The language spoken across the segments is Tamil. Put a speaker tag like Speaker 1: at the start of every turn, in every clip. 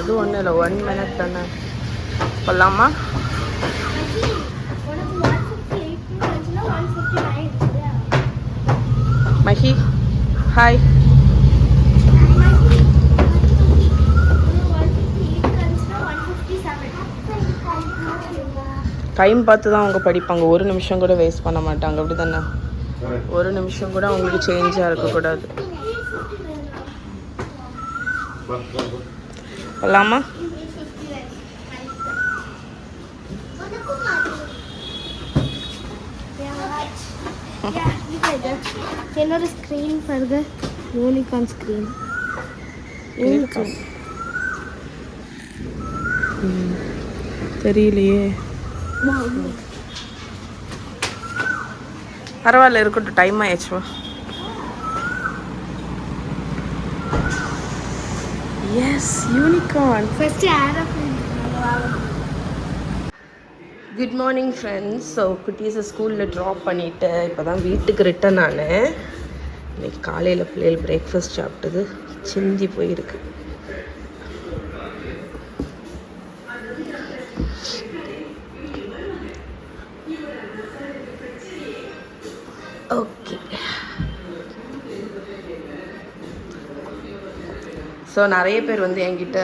Speaker 1: அது ஒன்றும் இல்லை, 1 minute தானே. போகலாமா? மஹி ஹாய். டைம் பார்த்து தான் அவங்க படிப்பாங்க, ஒரு நிமிஷம் கூட வேஸ்ட் பண்ண மாட்டாங்க, அப்படி தானே? ஒரு நிமிஷம் கூட அவங்களுக்கு சேஞ்சாக இருக்கக்கூடாது. போகலாமா?
Speaker 2: என்னோட ஸ்க்ரீன் பாருங்க, யூனிகார்ன் ஸ்க்ரீன். யூனிகார்ன்
Speaker 1: தெரியலையே. பரவாயில்ல, இருக்கட்டும், டைம் ஆயிடுச்சுவா. Yes, unicorn.
Speaker 2: First aeroplane.
Speaker 1: Good morning friends. So குட்டீஸை ஸ்கூலில் ட்ராப் பண்ணிவிட்டு இப்போ தான் வீட்டுக்கு ரிட்டன் ஆனேன். இன்னைக்கு காலையில் பிள்ளைகள் பிரேக்ஃபாஸ்ட் சாப்பிட்டது சிந்தி போயிருக்கு. ஓகே, ஸோ நிறைய பேர் வந்து என்கிட்ட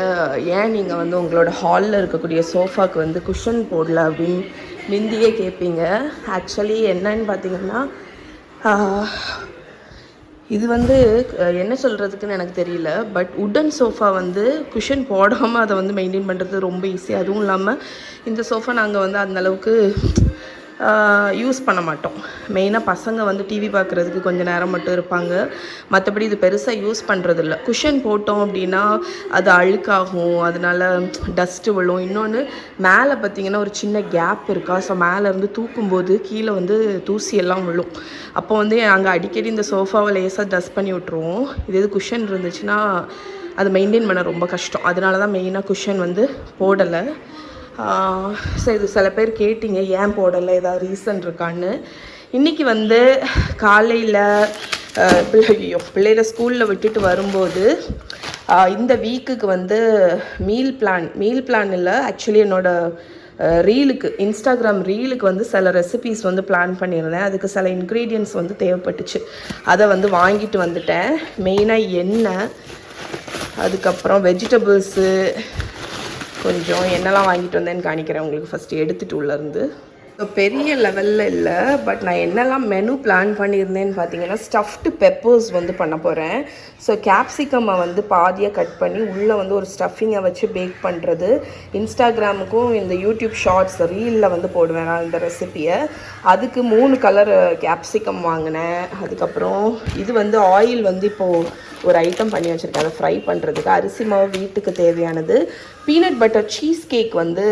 Speaker 1: ஏன் நீங்கள் வந்து உங்களோட ஹாலில் இருக்கக்கூடிய சோஃபாவுக்கு வந்து குஷன் போடல அப்படின்னு முந்தியே கேட்பீங்க. ஆக்சுவலி என்னன்னு பார்த்தீங்கன்னா, இது வந்து என்ன சொல்கிறதுக்குன்னு எனக்கு தெரியல. பட் உட்டன் சோஃபா வந்து குஷன் போடாமல் அதை வந்து மெயின்டைன் பண்ணுறது ரொம்ப ஈஸி. அதுவும் இல்லாமல் இந்த சோஃபா நாங்கள் வந்து அந்தளவுக்கு யூஸ் பண்ண மாட்டோம். மெயினாக பசங்க வந்து டிவி பார்க்குறதுக்கு கொஞ்சம் நேரம் மட்டும் இருப்பாங்க, மற்றபடி இது பெருசாக யூஸ் பண்ணுறதில்ல. குஷன் போட்டோம் அப்படின்னா அது அழுக்காகும், அதனால டஸ்ட்டு விழும். இன்னொன்று மேலே பார்த்திங்கன்னா ஒரு சின்ன கேப் இருக்கா, ஸோ மேலேருந்து தூக்கும்போது கீழே வந்து தூசியெல்லாம் விழும். அப்போ வந்து நாங்கள் அடிக்கடி இந்த சோஃபாவை லேசாக டஸ்ட் பண்ணி விட்ருவோம். இது குஷன் இருந்துச்சுன்னா அது மெயின்டைன் பண்ண ரொம்ப கஷ்டம். அதனால தான் மெயினாக குஷன் வந்து போடலை. ஸோ இது சில பேர் கேட்டிங்க ஏன் போடலை, ஏதாவது ரீசன் இருக்கான்னு. இன்றைக்கி வந்து காலையில் பிள்ளைகளை ஸ்கூலில் விட்டுட்டு வரும்போது இந்த வீக்குக்கு வந்து மீல் பிளான் இல்லை, ஆக்சுவலி என்னோடய ரீலுக்கு, இன்ஸ்டாகிராம் ரீலுக்கு வந்து சில ரெசிபீஸ் வந்து பிளான் பண்ணியிருந்தேன். அதுக்கு சில இன்க்ரீடியன்ட்ஸ் வந்து தேவைப்பட்டுச்சு, அதை வந்து வாங்கிட்டு வந்துட்டேன். மெயினாக எண்ணெய், அதுக்கப்புறம் வெஜிடபிள்ஸு, கொஞ்சம் என்னெல்லாம் வாங்கிட்டு வந்தேன்னு காணிக்கிறேன் உங்களுக்கு. ஃபஸ்ட்டு எடுத்துகிட்டு உள்ளேருந்து. ஸோ பெரிய லெவலில் இல்லை, பட் நான் என்னெல்லாம் மெனு பிளான் பண்ணியிருந்தேன்னு பார்த்தீங்கன்னா, ஸ்டஃப்டு பெப்பர்ஸ் வந்து பண்ண போகிறேன். ஸோ கேப்சிகம்மை வந்து பாதியாக கட் பண்ணி உள்ளே வந்து ஒரு ஸ்டஃபிங்கை வச்சு பேக் பண்ணுறது. இன்ஸ்டாகிராமுக்கும் இந்த யூடியூப் ஷார்ட்ஸ் ரீலில் வந்து போடுவேன் நான் இந்த ரெசிப்பியை. அதுக்கு 3 கலர் கேப்சிகம் வாங்கினேன். அதுக்கப்புறம் இது வந்து ஆயில் வந்து இப்போது ஒரு ஐட்டம் பண்ணி வச்சுருக்கேன், அதை ஃப்ரை பண்ணுறதுக்கு. அரிசி மாவு வீட்டுக்கு தேவையானது. பீனட் பட்டர் சீஸ் கேக் வந்து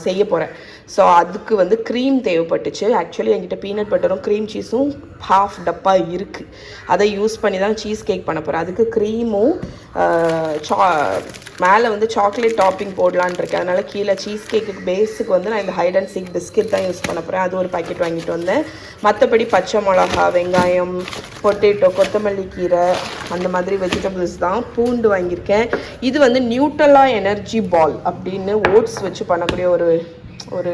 Speaker 1: செய்ய போகிறேன். ஸோ அதுக்கு வந்து க்ரீம் தேவைப்பட்டுச்சு. ஆக்சுவலி என்கிட்ட பீனட் பட்டரும் க்ரீம் சீஸும் ஹாஃப் டப்பா இருக்குது, அதை யூஸ் பண்ணி தான் சீஸ் கேக் பண்ண போகிறேன். அதுக்கு க்ரீமும் மேலே வந்து சாக்லேட் டாப்பிங் போடலான் இருக்கேன். அதனால் கீழே சீஸ் கேக்குக்கு பேஸுக்கு வந்து நான் இந்த ஹைட் அண்ட் சீக் பிஸ்கெட் தான் யூஸ் பண்ண போகிறேன். அது ஒரு பாக்கெட் வாங்கிட்டு வந்தேன். மற்றபடி பச்சை மிளகா, வெங்காயம், பொட்டேட்டோ, கொத்தமல்லி கீரை, அந்த மாதிரி வெஜிடபிள்ஸ் தான். பூண்டு வாங்கியிருக்கேன். இது வந்து நியூட்ரலா எனர்ஜி பால் அப்படின்னு ஓட்ஸ் வச்சு பண்ணக்கூடிய ஒரு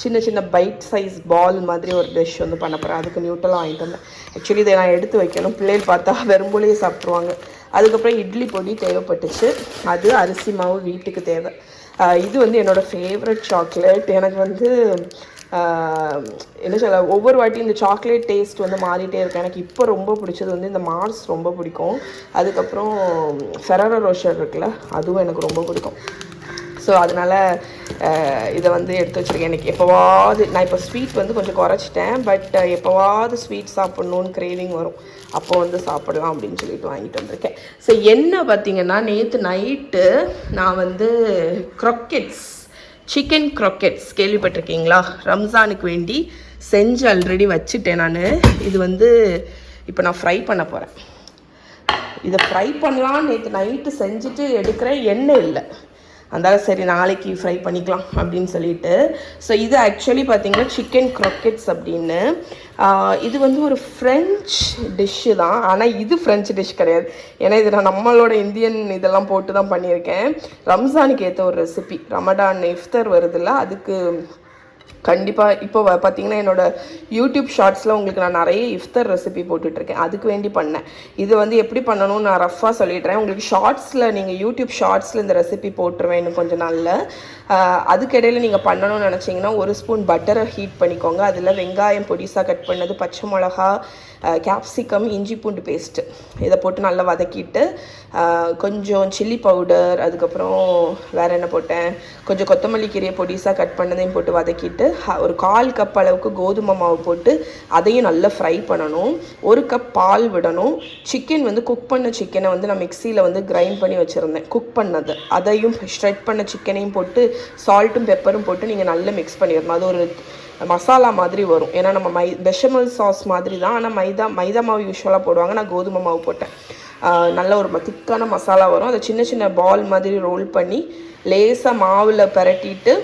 Speaker 1: சின்ன சின்ன பைட் சைஸ் பால் மாதிரி ஒரு டிஷ் வந்து பண்ண போகிறேன். அதுக்கு நியூட்ரலாக வாங்கிட்டு வந்தேன். ஆக்சுவலி இதை நான் எடுத்து வைக்கணும், பிள்ளைகள் பார்த்தா வெறும்போலேயே சாப்பிட்ருவாங்க. அதுக்கப்புறம் இட்லி பொடி தேவைப்பட்டுச்சு, அது அரிசி மாவு வீட்டுக்கு தேவை. இது வந்து என்னோடய ஃபேவரட் சாக்லேட். எனக்கு வந்து என்ன சொல்ல, ஒவ்வொரு வாட்டியும் இந்த சாக்லேட் டேஸ்ட் வந்து மாறிட்டே இருக்கேன். எனக்கு இப்போ ரொம்ப பிடிச்சது வந்து இந்த மார்ஸ் ரொம்ப பிடிக்கும். அதுக்கப்புறம் ஃபெரரோ ரோஷர் இருக்குல்ல, அதுவும் எனக்கு ரொம்ப பிடிக்கும். ஸோ அதனால் இதை வந்து எடுத்து வச்சுருக்கேன். எனக்கு எப்போவாது, நான் இப்போ ஸ்வீட் வந்து கொஞ்சம் குறைச்சிட்டேன், பட் எப்போவாது ஸ்வீட் சாப்பிட்ணுன்னு கிரேவிங் வரும், அப்போ வந்து சாப்பிடலாம் அப்படின்னு சொல்லிட்டு வாங்கிட்டு வந்திருக்கேன். ஸோ என்ன பார்த்திங்கன்னா, நேற்று நைட்டு நான் வந்து சிக்கன் க்ராக்கெட்ஸ் கேள்விப்பட்டிருக்கீங்களா, ரம்ஜானுக்கு வேண்டி செஞ்சு ஆல்ரெடி வச்சுட்டேன் நான். இது வந்து இப்போ நான் ஃப்ரை பண்ண போகிறேன். இதை ஃப்ரை பண்ணலாம் நேற்று நைட்டு செஞ்சுட்டு எடுக்கிறேன், எண்ணெய் இல்லை. அதனால் சரி நாளைக்கு ஃப்ரை பண்ணிக்கலாம் அப்படின்னு சொல்லிட்டு. ஸோ இது ஆக்சுவலி பார்த்திங்கன்னா சிக்கன் க்ராக்கெட்ஸ் அப்படின்னு. இது வந்து ஒரு ஃப்ரெஞ்ச் டிஷ்ஷு தான், ஆனால் இது ஃப்ரெஞ்ச் டிஷ் கிடையாது. ஏன்னா இது நான் நம்மளோட இந்தியன் இதெல்லாம் போட்டு தான் பண்ணியிருக்கேன். ரம்ஜானுக்கு ஏற்ற ஒரு ரெசிபி, ரமடான் இஃப்தர் வருதுல்ல, அதுக்கு கண்டிப்பாக இப்போ பார்த்தீங்கன்னா என்னோடய யூடியூப் ஷார்ட்ஸில் உங்களுக்கு நான் நிறைய இஃப்தர் ரெசிபி போட்டுட்ருக்கேன், அதுக்கு வேண்டி பண்ணேன். இது வந்து எப்படி பண்ணணும்னு நான் ரஃபாக சொல்லிடுறேன். உங்களுக்கு ஷார்ட்ஸில் நீங்கள் யூடியூப் ஷார்ட்ஸில் இந்த ரெசிபி போட்டுருவேன் இன்னும் கொஞ்சம் நாளில். அதுக்கிடையில் நீங்கள் பண்ணணும்னு நினச்சிங்கன்னா 1 ஸ்பூன் பட்டரை ஹீட் பண்ணிக்கோங்க. அதில் வெங்காயம் பொடிசாக கட் பண்ணது, பச்சை மிளகா, கேப்சிகம், இஞ்சி பூண்டு பேஸ்ட்டு இதை போட்டு நல்லா வதக்கிட்டு கொஞ்சம் சில்லி பவுடர், அதுக்கப்புறம் வேறு என்ன போட்டேன், கொஞ்சம் கொத்தமல்லி கீரையை பொடிசாக கட் பண்ணதையும் போட்டு வதக்கிட்டு ஒரு 1/4 கப் அளவுக்கு கோதுமை மாவு போட்டு அதையும் நல்லா ஃப்ரை பண்ணணும். 1 கப் பால் விடணும். சிக்கன் வந்து குக் பண்ண சிக்கனை வந்து நான் மிக்சியில் வந்து கிரைண்ட் பண்ணி வச்சுருந்தேன், குக் பண்ணது அதையும் ஷ்ரெட் பண்ண சிக்கனையும் போட்டு சால்ட்டும் பெப்பரும் போட்டு நீங்கள் நல்லா மிக்ஸ் பண்ணிடணும். அது ஒரு மசாலா மாதிரி வரும். ஏன்னா நம்ம பெஷமல் சாஸ் மாதிரி தான், ஆனால் மைதா மாவு யூஸ்வலாக போடுவாங்க, நான் கோதுமை மாவு போட்டேன். நல்ல ஒரு திக்கான மசாலா வரும். அதை சின்ன சின்ன பால் மாதிரி ரோல் பண்ணி லேசாக மாவில் பரட்டிட்டு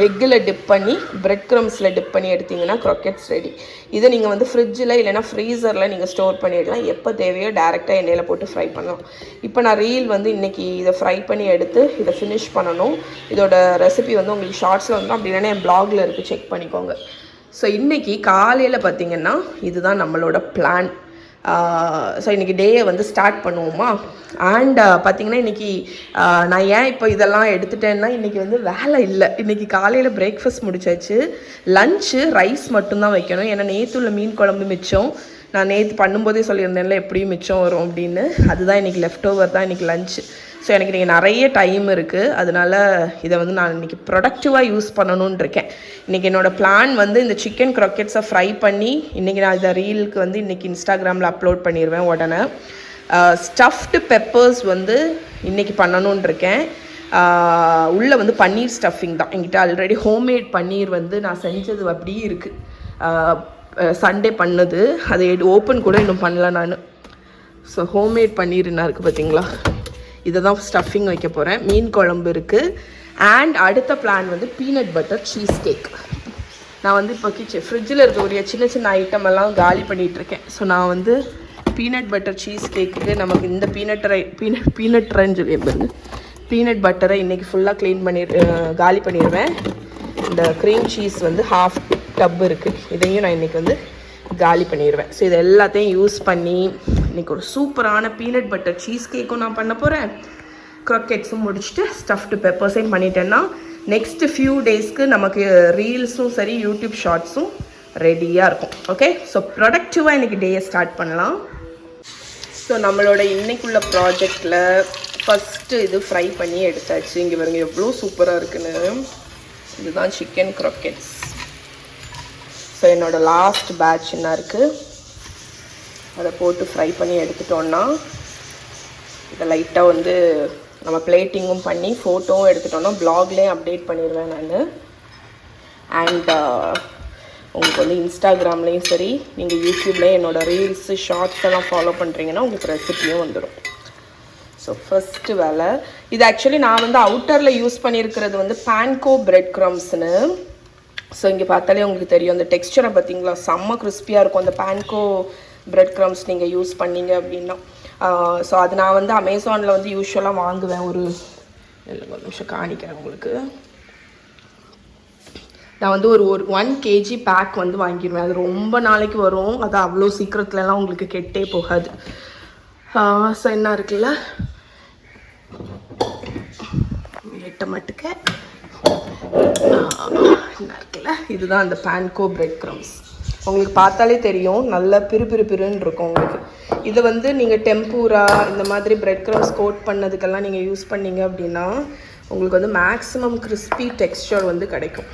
Speaker 1: எக்கில் டிப் பண்ணி பிரெட் க்ரம்ஸில் டிப் பண்ணி எடுத்திங்கன்னா க்ராக்கெட்ஸ் ரெடி. இதை நீங்கள் வந்து ஃப்ரிட்ஜில் இல்லைனா ஃப்ரீசரில் நீங்கள் ஸ்டோர் பண்ணிடலாம். எப்போ தேவையோ டேரெக்டாக எண்ணெயில் போட்டு ஃப்ரை பண்ணலாம். இப்போ நான் ரீல் வந்து இன்றைக்கி இதை ஃப்ரை பண்ணி எடுத்து இதை ஃபினிஷ் பண்ணணும். இதோட ரெசிபி வந்து உங்களுக்கு ஷார்ட்ஸில் வந்து அப்படி இல்லைன்னா என் பிளாகில் இருக்குது, செக் பண்ணிக்கோங்க. ஸோ இன்றைக்கி காலையில் பார்த்திங்கன்னா இதுதான் நம்மளோட பிளான். ஸோ இன்றைக்கி டேயை வந்து ஸ்டார்ட் பண்ணுவோமா. அண்ட் பார்த்திங்கன்னா இன்றைக்கி நான் ஏன் இப்போ இதெல்லாம் எடுத்துட்டேன்னா இன்றைக்கி வந்து வேலை இல்லை. இன்றைக்கி காலையில் பிரேக்ஃபாஸ்ட் முடிச்சாச்சு. லஞ்சு ரைஸ் மட்டும்தான் வைக்கணும். ஏன்னா நேற்று உள்ள மீன் குழம்பு மிச்சம், நான் நேற்று பண்ணும்போதே சொல்லியிருந்தேன்ல எப்படியும் மிச்சம் வரும் அப்படின்னு. அதுதான் இன்றைக்கி லெஃப்ட் ஓவர் தான் இன்றைக்கி லஞ்சு. ஸோ எனக்கு இன்றைக்கி நிறைய டைம் இருக்குது, அதனால் இதை வந்து நான் இன்றைக்கி ப்ரொடக்டிவாக யூஸ் பண்ணணுன்னு இருக்கேன். இன்றைக்கி என்னோடய பிளான் வந்து இந்த சிக்கன் க்ராக்கெட்ஸை ஃப்ரை பண்ணி இன்றைக்கி நான் இதை ரீலுக்கு வந்து இன்றைக்கி இன்ஸ்டாகிராமில் அப்லோட் பண்ணிடுவேன் உடனே. ஸ்டஃப்டு பெப்பர்ஸ் வந்து இன்றைக்கி பண்ணணுன்னு இருக்கேன். உள்ளே வந்து பன்னீர் ஸ்டஃபிங் தான். என்கிட்ட ஆல்ரெடி ஹோம்மேட் பன்னீர் வந்து நான் செஞ்சது அப்படியே இருக்குது, சண்டே பண்ணது. அதை ஓப்பன் கூட இன்னும் பண்ணல நான். ஸோ ஹோம்மேட் பன்னீர் என்ன இருக்குது பார்த்தீங்களா, இதை தான் ஸ்டஃபிங் வைக்க போகிறேன். மீன் குழம்பு இருக்குது. அண்ட் அடுத்த பிளான் வந்து பீனட் பட்டர் சீஸ் கேக். நான் வந்து இப்போ ஃப்ரிட்ஜில் இருக்கக்கூடிய சின்ன சின்ன ஐட்டம் எல்லாம் காலி பண்ணிகிட்ருக்கேன். ஸோ நான் வந்து பீனட் பட்டர் சீஸ் கேக்குக்கு நமக்கு இந்த பீனட் பட்டரை இன்றைக்கி ஃபுல்லாக காலி பண்ணிடுவேன். இந்த க்ரீம் சீஸ் வந்து 1/2 டப் இருக்குது, இதையும் நான் இன்றைக்கி வந்து காலி பண்ணிடுவேன். ஸோ இது எல்லாத்தையும் யூஸ் பண்ணி இன்றைக்கி ஒரு சூப்பரான பீனட் பட்டர் சீஸ் கேக்கும் நான் பண்ண போகிறேன். க்ராக்கெட்ஸும் முடிச்சுட்டு ஸ்டஃப்டு பெப்பர்ஸையும் பண்ணிட்டேன்னா நெக்ஸ்ட்டு ஃபியூ டேஸ்க்கு நமக்கு ரீல்ஸும் சரி யூடியூப் ஷார்ட்ஸும் ரெடியாக இருக்கும். ஓகே, ஸோ ப்ரொடக்டிவாக இன்றைக்கி டேயை ஸ்டார்ட் பண்ணலாம். ஸோ நம்மளோட இன்றைக்குள்ள ப்ராஜெக்டில் ஃபஸ்ட்டு இது ஃப்ரை பண்ணி எடுத்தாச்சு. இங்கே பாருங்க எவ்வளோ சூப்பராக இருக்குன்னு. இதுதான் சிக்கன் க்ராக்கெட்ஸ். ஸோ என்னோடய லாஸ்ட் பேட்ச் என்ன இருக்குது, அதை போட்டு ஃப்ரை பண்ணி எடுத்துட்டோன்னா இதை லைட்டாக வந்து நம்ம பிளேட்டிங்கும் பண்ணி ஃபோட்டோவும் எடுத்துட்டோன்னா ப்ளாக்லேயும் அப்டேட் பண்ணிடுவேன் நான். அண்ட் உங்களுக்கு வந்து இன்ஸ்டாகிராம்லேயும் சரி நீங்கள் யூடியூப்லேயும் என்னோடய ரீல்ஸு ஷார்ட்ஸ் எல்லாம் ஃபாலோ பண்ணுறீங்கன்னா உங்களுக்கு ரெசிபியும் வந்துடும். ஸோ ஃபஸ்ட்டு வேலை இது. ஆக்சுவலி நான் வந்து அவுட்டரில் யூஸ் பண்ணியிருக்கிறது வந்து பான்கோ பிரெட் க்ரம்ஸ்னு. ஸோ இங்கே பார்த்தாலே உங்களுக்கு தெரியும் அந்த டெக்ஸ்சரை பார்த்தீங்களா, செம்ம கிறிஸ்பியாக இருக்கும் அந்த பான்கோ பிரெட் க்ரம்ஸ் நீங்கள் யூஸ் பண்ணீங்க அப்படின்னா. ஸோ அது நான் வந்து அமேசானில் வந்து யூஸ்வலாக வாங்குவேன். ஒரு நிமிஷம் காணிக்கிறேன் உங்களுக்கு. நான் வந்து ஒரு 1 kg பேக் வந்து வாங்கிடுவேன். அது ரொம்ப நாளைக்கு வரும், அது அவ்வளோ சீக்கிரத்துலலாம் உங்களுக்கு கெட்டே போகாது. ஸோ என்ன இருக்குல்ல மட்டுக்க என்ன இருக்குல்ல, இதுதான் அந்த பான்கோ பிரெட் க்ரம்ஸ். உங்களுக்கு பார்த்தாலே தெரியும் நல்ல பிறுன்னு இருக்கும் உங்களுக்கு. இதை வந்து நீங்கள் டெம்பூரா இந்த மாதிரி பிரெட் க்ரம்ஸ் கோட் பண்ணதுக்கெல்லாம் நீங்கள் யூஸ் பண்ணீங்க அப்படின்னா உங்களுக்கு வந்து மேக்ஸிமம் கிறிஸ்பி டெக்ஸ்சர் வந்து கிடைக்கும்.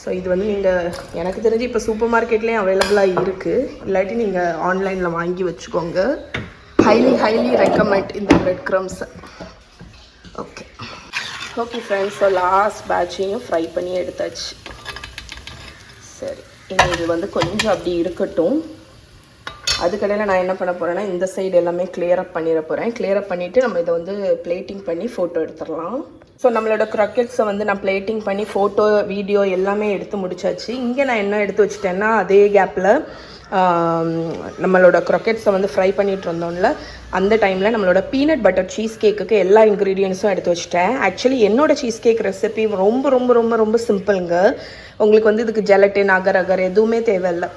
Speaker 1: ஸோ இது வந்து நீங்கள் எனக்கு தெரிஞ்சு இப்போ சூப்பர் மார்க்கெட்லேயும் அவைலபிளாக இருக்குது, இல்லாட்டி நீங்கள் ஆன்லைனில் வாங்கி வச்சுக்கோங்க. ஹைலி ரெக்கமெண்ட் இந்த பிரெட் க்ரம்ஸை. ஓகே ஃப்ரெண்ட்ஸ், ஸோ லாஸ்ட் பேட்சையும் ஃப்ரை பண்ணி எடுத்தாச்சு. சரி, இனி இது வந்து கொஞ்சம் அப்படி இருக்கட்டும். அதுக்கடையில் நான் என்ன பண்ண போகிறேன்னா இந்த சைடு எல்லாமே கிளியர் அப் பண்ணிட போகிறேன். கிளியர் அப் பண்ணிவிட்டு நம்ம இதை வந்து பிளேட்டிங் பண்ணி ஃபோட்டோ எடுத்துடலாம். ஸோ நம்மளோட க்ராக்கெட்ஸை வந்து நான் பிளேட்டிங் பண்ணி ஃபோட்டோ வீடியோ எல்லாமே எடுத்து முடிச்சாச்சு. இங்கே நான் என்ன எடுத்து வச்சுட்டேன்னா அதே கேப்பில் நம்மளோட க்ராக்கெட்ஸை வந்து ஃப்ரை பண்ணிட்டு இருந்தோம்ல, அந்த டைமில் நம்மளோட பீனட் பட்டர் சீஸ் கேக்குக்கு எல்லா இன்க்ரீடியன்ஸும் எடுத்து வச்சுட்டேன். ஆக்சுவலி என்னோட சீஸ் கேக் ரெசிபி ரொம்ப ரொம்ப ரொம்ப ரொம்ப சிம்பிளுங்க. உங்களுக்கு வந்து இதுக்கு ஜெலட்டின் அகர் அகர் எதுவுமே தேவையில்லை.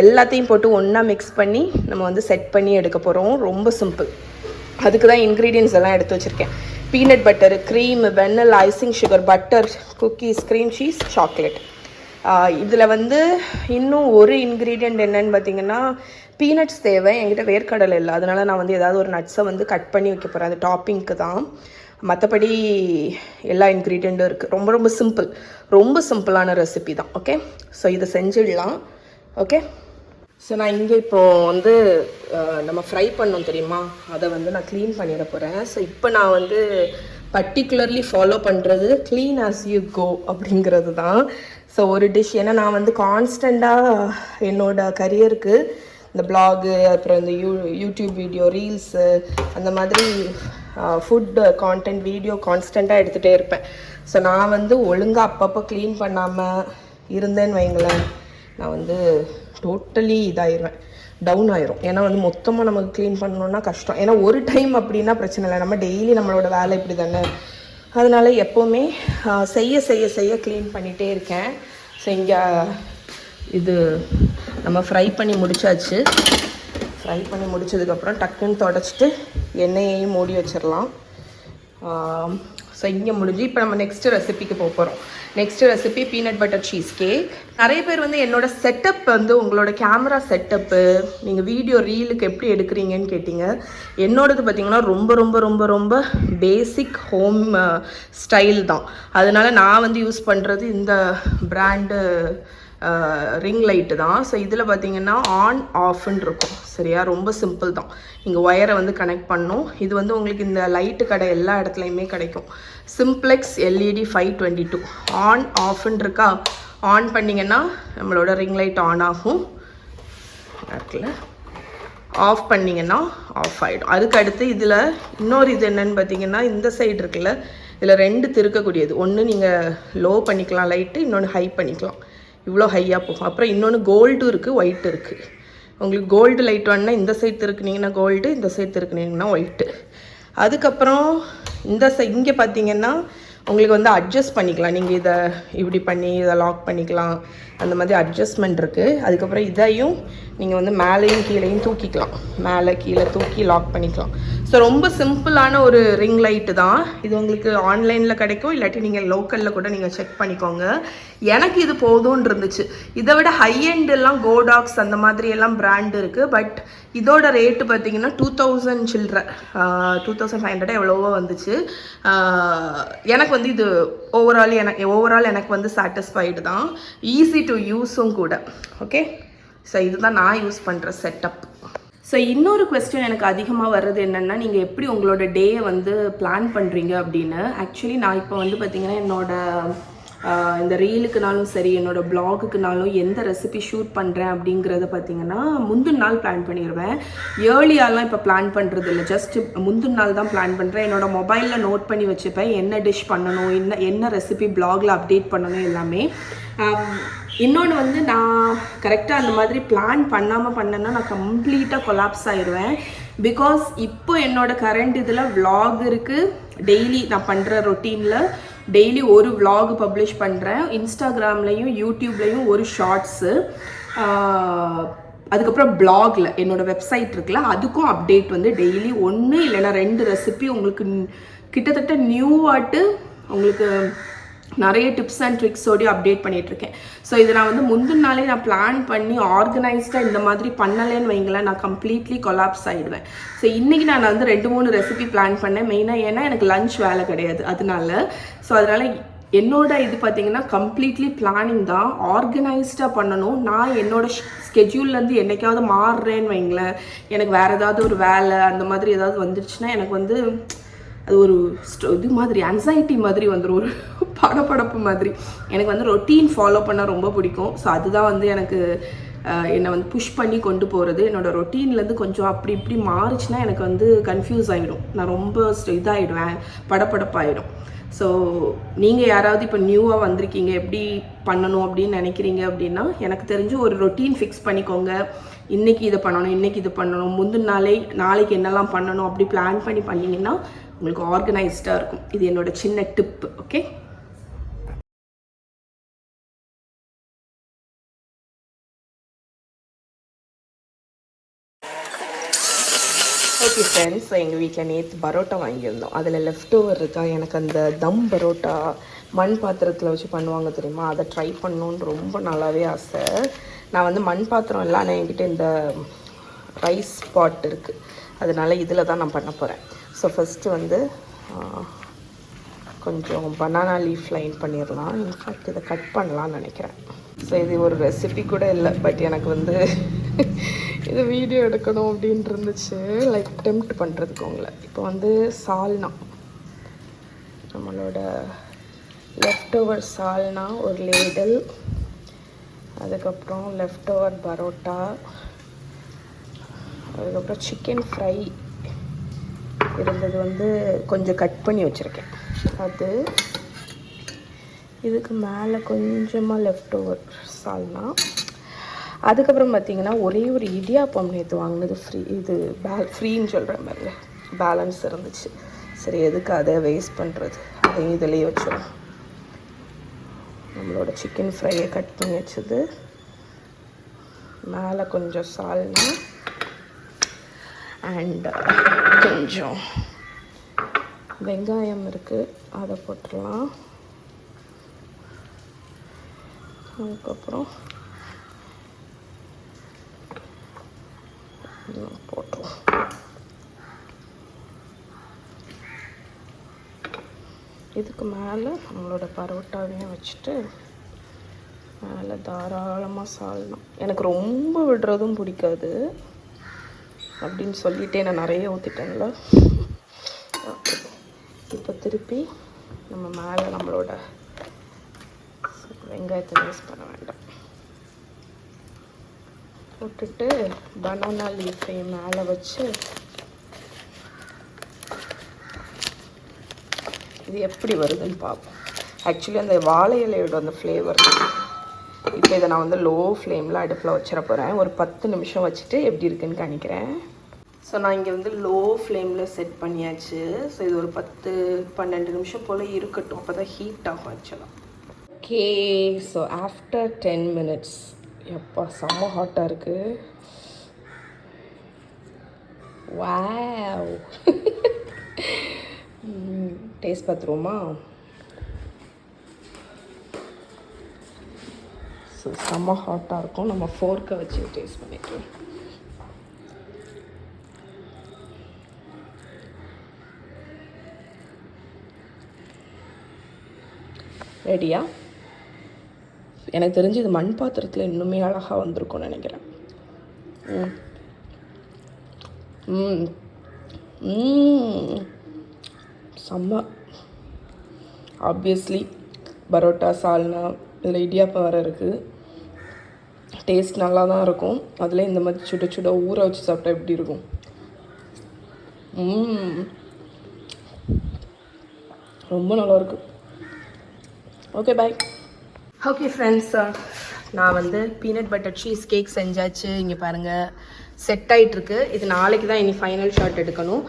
Speaker 1: எல்லாத்தையும் போட்டு ஒன்றா மிக்ஸ் பண்ணி நம்ம வந்து செட் பண்ணி எடுக்க போகிறோம். ரொம்ப சிம்பிள். அதுக்கு தான் இன்க்ரீடியன்ஸ் எல்லாம் எடுத்து வச்சுருக்கேன். பீனட் பட்டர், க்ரீம், வெண்ணல், icing sugar, butter, cookies, cream cheese, chocolate. இதில் வந்து இன்னும் ஒரு இன்க்ரீடியண்ட் என்னன்னு பார்த்தீங்கன்னா பீனட்ஸ் தேவை. என்கிட்ட வேர்க்கடலை இல்லை, அதனால் நான் வந்து ஏதாவது ஒரு நட்ஸை வந்து கட் பண்ணி வைக்க போகிறேன். அது டாப்பிங்க்கு தான். மற்றபடி எல்லா இன்க்ரீடியண்ட்டும் இருக்குது. ரொம்ப ரொம்ப சிம்பிள், ரொம்ப சிம்பிளான ரெசிபி தான். ஓகே, ஸோ இதை செஞ்சிடலாம். ஓகே, ஸோ நான் இங்கே இப்போது வந்து நம்ம ஃப்ரை பண்ணோம் தெரியுமா, அதை வந்து நான் க்ளீன் பண்ணிட போகிறேன். ஸோ இப்போ நான் வந்து பர்டிகுலர்லி ஃபாலோ பண்ணுறது க்ளீன் ஆஸ் யூ கோ அப்படிங்கிறது தான். ஸோ ஒரு டிஷ், ஏன்னா நான் வந்து கான்ஸ்டண்ட்டாக என்னோடய கரியருக்கு இந்த பிளாகு, அப்புறம் இந்த யூடியூப் வீடியோ, ரீல்ஸு, அந்த மாதிரி ஃபுட் கான்டென்ட் வீடியோ கான்ஸ்டண்ட்டாக எடுத்துகிட்டே இருப்பேன். ஸோ நான் வந்து ஒழுங்காக அப்பப்போ க்ளீன் பண்ணாமல் இருந்தேன்னு வைங்களேன், நான் வந்து டோட்டலி இதாகிடுவேன், டவுன் ஆயிரும். ஏன்னா வந்து மொத்தமாக நமக்கு க்ளீன் பண்ணணுன்னா கஷ்டம். ஏன்னா ஒரு டைம் அப்படின்னா பிரச்சனை இல்லை, நம்ம டெய்லி நம்மளோட வேலை இப்படி தானே. அதனால் எப்போவுமே செய்ய செய்ய செய்ய க்ளீன் பண்ணிகிட்டே இருக்கேன். ஸோ இங்கே இது நம்ம ஃப்ரை பண்ணி முடிச்சாச்சு. ஃப்ரை பண்ணி முடிச்சதுக்கப்புறம் டக்குன்னு தொடச்சிட்டு எண்ணெயையும் மூடி வச்சிடலாம். ஸோ இங்கே முடிஞ்சு இப்போ நம்ம நெக்ஸ்ட்டு ரெசிபிக்கு போக போகிறோம். Next recipe peanut butter cheese cake. நிறைய பேர் வந்து என்னோடய செட்டப் வந்து உங்களோட கேமரா செட்டப்பு, நீங்கள் வீடியோ ரீலுக்கு எப்படி எடுக்கிறீங்கன்னு கேட்டிங்க. என்னோடது பார்த்திங்கன்னா ரொம்ப ரொம்ப ரொம்ப ரொம்ப பேசிக் ஹோம் ஸ்டைல் தான். அதனால் நான் வந்து யூஸ் பண்ணுறது இந்த பிராண்டு ரிங் லைட்டு தான். ஸோ இதில் பார்த்தீங்கன்னா ஆன் ஆஃப்னு இருக்கும். சரியா, ரொம்ப சிம்பிள் தான். நீங்கள் ஒயரை வந்து கனெக்ட் பண்ணணும். இது வந்து உங்களுக்கு இந்த லைட்டு கடை எல்லா இடத்துலையுமே கிடைக்கும். சிம்ப்ளெக்ஸ் LED 522 ஆன் ஆஃப்னு இருக்கா. ஆன் பண்ணிங்கன்னா நம்மளோட ரிங் லைட் ஆன் ஆகும். இருக்குல்ல, ஆஃப் பண்ணிங்கன்னா ஆஃப் ஆகிடும். அதுக்கு அடுத்து இதில் இன்னொரு இது என்னென்னு பார்த்தீங்கன்னா, இந்த சைடு இருக்குல்ல, இதில் 2 திருக்கக்கூடியது. ஒன்று நீங்கள் லோ பண்ணிக்கலாம் லைட்டு, இன்னொன்று ஹை பண்ணிக்கலாம். இவ்வளோ ஹையாக போகும். அப்புறம் இன்னொன்று கோல்டும் இருக்குது, ஒயிட் இருக்குது. உங்களுக்கு கோல்டு லைட் வேணுன்னா இந்த சைடு திருக்குனிங்கன்னா கோல்டு, இந்த சைடு திருக்குனிங்கன்னா ஒயிட்டு. அதுக்கப்புறம் இங்கே பார்த்தீங்கன்னா உங்களுக்கு வந்து அட்ஜஸ்ட் பண்ணிக்கலாம். நீங்கள் இதை இப்படி பண்ணி இதை லாக் பண்ணிக்கலாம். அந்த மாதிரி அட்ஜஸ்ட்மெண்ட் இருக்குது. அதுக்கப்புறம் இதையும் நீங்கள் வந்து மேலேயும் கீழேயும் தூக்கிக்கலாம். மேலே கீழே தூக்கி லாக் பண்ணிக்கலாம். ஸோ ரொம்ப சிம்பிளான ஒரு ரிங் லைட்டு தான் இது. உங்களுக்கு ஆன்லைனில் கிடைக்கும், இல்லாட்டி நீங்கள் லோக்கலில் கூட நீங்கள் செக் பண்ணிக்கோங்க. எனக்கு இது போதும்னு இருந்துச்சு. இதை விட ஹை எண்ட் எல்லாம் கோடாக்ஸ் அந்த மாதிரி எல்லாம் பிராண்ட் இருக்குது. பட் இதோட ரேட்டு பார்த்தீங்கன்னா 2000 சில்லற, 2500 எவ்வளவோ வந்துச்சு. எனக்கு வந்து இது ஓவரால் எனக்கு வந்து சாட்டிஸ்ஃபைடு தான். ஈஸி டு யூஸும் கூட. ஓகே, ஸோ இதுதான் நான் யூஸ் பண்ணுற செட்டப். ஸோ இன்னொரு கொஸ்டின் எனக்கு அதிகமாக வர்றது என்னென்னா, நீங்கள் எப்படி உங்களோட டேயை வந்து பிளான் பண்ணுறீங்க அப்படின்னு. ஆக்சுவலி நான் இப்போ வந்து பார்த்திங்கன்னா இந்த ரீலுக்குனாலும் சரி, என்னோடய பிளாகுக்குனாலும் எந்த ரெசிபி ஷூட் பண்ணுறேன் அப்படிங்கிறத பார்த்திங்கன்னா முந்தின நாள் பிளான் பண்ணிடுவேன். ஏர்லியாலாம் இப்போ பிளான் பண்ணுறது இல்லை, ஜஸ்ட் முந்தின நாள் தான் பிளான் பண்ணுறேன். என்னோடய மொபைலில் நோட் பண்ணி வச்சுப்பேன், என்ன டிஷ் பண்ணணும், என்ன ரெசிபி பிளாகில் அப்டேட் பண்ணணும் எல்லாமே. இன்னொன்று வந்து நான் கரெக்டாக அந்த மாதிரி பிளான் பண்ணாமல் பண்ணேன்னா நான் கம்ப்ளீட்டாக கொலாப்ஸ் ஆயிடுவேன். பிகாஸ் இப்போ என்னோடய கரண்ட் இதில் vlog இருக்குது. டெய்லி நான் பண்ணுற ரொட்டீனில் டெய்லி ஒரு vlog பப்ளிஷ் பண்ணுறேன். இன்ஸ்டாகிராம்லேயும் யூடியூப்லேயும் ஒரு ஷார்ட்ஸு, அதுக்கப்புறம் பிளாகில் என்னோடய வெப்சைட் இருக்குல்ல, அதுக்கும் அப்டேட் வந்து டெய்லி 1 இல்லைன்னா 2 ரெசிபி உங்களுக்கு கிட்டத்தட்ட நியூவாட்டு உங்களுக்கு நிறைய டிப்ஸ் அண்ட் ட்ரிக்ஸோடய அப்டேட் பண்ணிகிட்ருக்கேன். ஸோ இதை நான் வந்து முந்தின நாளே நான் பிளான் பண்ணி ஆர்கனைஸ்டாக இந்த மாதிரி பண்ணலேன்னு வைங்களேன், நான் கம்ப்ளீட்லி கொலாப்ஸ் ஆகிடுவேன். ஸோ இன்றைக்கி நான் வந்து 2-3 ரெசிபி பிளான் பண்ணேன் மெயினாக. ஏன்னா எனக்கு லஞ்ச் வேலை கிடையாது அதனால. ஸோ அதனால் என்னோட இது பார்த்திங்கன்னா கம்ப்ளீட்லி பிளானிங் தான், ஆர்கனைஸ்டாக பண்ணணும். நான் என்னோடய ஸ்கெட்யூல்லேருந்து என்றைக்காவது மாறுறேன்னு வைங்களேன், எனக்கு வேறு ஏதாவது ஒரு வேலை அந்த மாதிரி ஏதாவது வந்துடுச்சுன்னா எனக்கு வந்து அது ஒரு இது மாதிரி ஆன்சைட்டி மாதிரி வந்துடும், ஒரு படப்படப்பு மாதிரி. எனக்கு வந்து ரொட்டீன் ஃபாலோ பண்ண ரொம்ப பிடிக்கும். ஸோ அதுதான் வந்து எனக்கு என்னை வந்து புஷ் பண்ணி கொண்டு போகிறது. என்னோடய ரொட்டீன்லேருந்து கொஞ்சம் அப்படி இப்படி மாறிச்சுன்னா எனக்கு வந்து கன்ஃபியூஸ் ஆகிடும், நான் ரொம்ப இதாகிடுவேன், படப்படப்பாயிடும். ஸோ நீங்கள் யாராவது இப்போ நியூவாக வந்திருக்கீங்க, எப்படி பண்ணணும் அப்படின்னு நினைக்கிறீங்க அப்படின்னா, எனக்கு தெரிஞ்சு ஒரு ரொட்டீன் ஃபிக்ஸ் பண்ணிக்கோங்க. இன்றைக்கி இதை பண்ணணும், இன்றைக்கி இது பண்ணணும், முந்தின நாளைக்கு என்னெல்லாம் பண்ணணும் அப்படி பிளான் பண்ணி பண்ணிங்கன்னா உங்களுக்கு ஆர்கனைஸ்டாக இருக்கும். இது என்னோட சின்ன டிப். ஓகே, ஓகே ஃப்ரெண்ட்ஸ், எங்கள் வீட்டில் நேற்று பரோட்டா வாங்கியிருந்தோம். அதில் லெஃப்ட் ஓவர் இருக்கா, எனக்கு அந்த தம் பரோட்டா மண் பாத்திரத்தில் வச்சு பண்ணுவாங்க தெரியுமா, அதை ட்ரை பண்ணணுன்னு ரொம்ப நல்லாவே ஆசை. நான் வந்து மண் பாத்திரம் இல்லை, ஆனால் என்கிட்ட இந்த ரைஸ் பாட் இருக்குது, அதனால் இதில் தான் நான் பண்ண போகிறேன். ஸோ ஃபஸ்ட்டு வந்து கொஞ்சம் பனானா லீஃப் லைன் பண்ணிடலாம். இன்ஃபேக்ட் இதை கட் பண்ணலான்னு நினைக்கிறேன். ஸோ இது ஒரு ரெசிபி கூட இல்லை, பட் எனக்கு வந்து இது வீடியோ எடுக்கணும் அப்படின்ட்டு இருந்துச்சு, லைக் டெம்ப்ட் பண்ணுறதுக்கு உங்களை. இப்போ வந்து சால்னா, நம்மளோட லெஃப்ட் ஓவர் சால்னா ஒரு லேடல், அதுக்கப்புறம் லெஃப்ட் ஓவர் பரோட்டா, அதுக்கப்புறம் சிக்கன் ஃப்ரை இருந்தது வந்து கொஞ்சம் கட் பண்ணி வச்சுருக்கேன், அது இதுக்கு மேலே கொஞ்சமாக லெஃப்ட் ஓவர் சால்னா. அதுக்கப்புறம் பார்த்திங்கன்னா ஒரே ஒரு இடியாப்பம் நேற்று வாங்கினது ஃப்ரீன்னு சொல்கிற மாதிரி பேலன்ஸ் இருந்துச்சு. சரி, எதுக்கு அதை வேஸ்ட் பண்ணுறது, அதையும் இதிலேயே வச்சிடும். நம்மளோட சிக்கன் ஃப்ரையை கட் பண்ணி வச்சது, மேலே கொஞ்சம் சால்னா அண்ட் கொஞ்சம் வெங்காயம் இருக்குது, அதை போட்டுடலாம். அதுக்கப்புறம் போட்டுருவோம். இதுக்கு மேலே நம்மளோட பரோட்டாவையும் வச்சுட்டு மேலே தாராளமாக சால்னா. எனக்கு ரொம்ப விடுறதும் பிடிக்காது அப்படின்னு சொல்லிட்டே நான் நிறைய ஊற்றிட்டேன்ல. ஓகே, இப்போ திருப்பி நம்ம மேலே நம்மளோட வெங்காயத்தை வேஸ்ட் பண்ண வேண்டாம், போட்டுட்டு பனானா லீஃபை மேலே வச்சு இது எப்படி வருதுன்னு பார்ப்போம். ஆக்சுவலி அந்த வாழை இலையோட அந்த ஃப்ளேவர். இப்போ இதை நான் வந்து லோ ஃப்ளேமில் அடுப்பில் வச்சிட போகிறேன். ஒரு 10 நிமிஷம் வச்சுட்டு எப்படி இருக்குன்னு காணிக்கிறேன். ஸோ நான் இங்கே வந்து லோ ஃப்ளேமில் செட் பண்ணியாச்சு. ஸோ இது ஒரு 10-12 நிமிஷம் போல் இருக்கட்டும், அப்போ தான் ஹீட் ஆகும் ஆக்சுவலாக. ஓகே, ஸோ ஆஃப்டர் 10 minutes, எப்பா செம்ம ஹாட்டாக இருக்குது. Wow, taste பார்த்துருவோமா? ஸோ செம்ம ஹாட்டாக இருக்கும். நம்ம ஃபோர்க்கை வச்சு டேஸ்ட் பண்ணிக்கலாம். ரெடியா? எனக்கு தெரிஞ்சு இது மண் பாத்திரத்தில் இன்னுமே அழகாக வந்திருக்கும்னு நினைக்கிறேன். செம்ம. ஆப்வியஸ்லி பரோட்டா சால்னா இதில் இடியாப்பம் வேறு இருக்குது. டேஸ்ட் நல்லா தான் இருக்கும். அதில் இந்த மாதிரி சுட சுட ஊற வச்சு சாப்பிட்டா எப்படி இருக்கும்? ரொம்ப நல்லாயிருக்கு. ஓகே, பாய். ஓகே ஃப்ரெண்ட்ஸ், நான் வந்து பீனட் பட்டர் சீஸ் கேக் செஞ்சாச்சு. இங்கே பாருங்கள், செட் ஆகிட்டுருக்கு. இது நாளைக்கு தான் இனி ஃபைனல் ஷாட் எடுக்கணும்.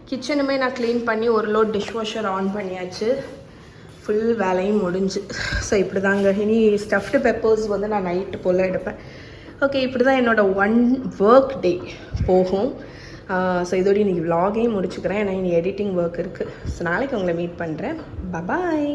Speaker 1: கிச்சனுமே நான் க்ளீன் பண்ணி ஒரு லோட் டிஷ் வாஷர் ஆன் பண்ணியாச்சு. ஃபுல் வேலையும் முடிஞ்சு. ஸோ இப்படி தாங்க. இனி ஸ்டஃப்டு பெப்பர்ஸ் வந்து நான் நைட்டு போல் எடுப்பேன். ஓகே, இப்படி தான் என்னோடய ஒன் ஒர்க் டே போகும். ஸோ இதோடு இன்றைக்கி விலாகையும் முடிச்சுக்கிறேன், ஏன்னா இனி எடிட்டிங் ஒர்க் இருக்குது. ஸோ நாளைக்கு உங்களை மீட் பண்ணுறேன். பபாய்.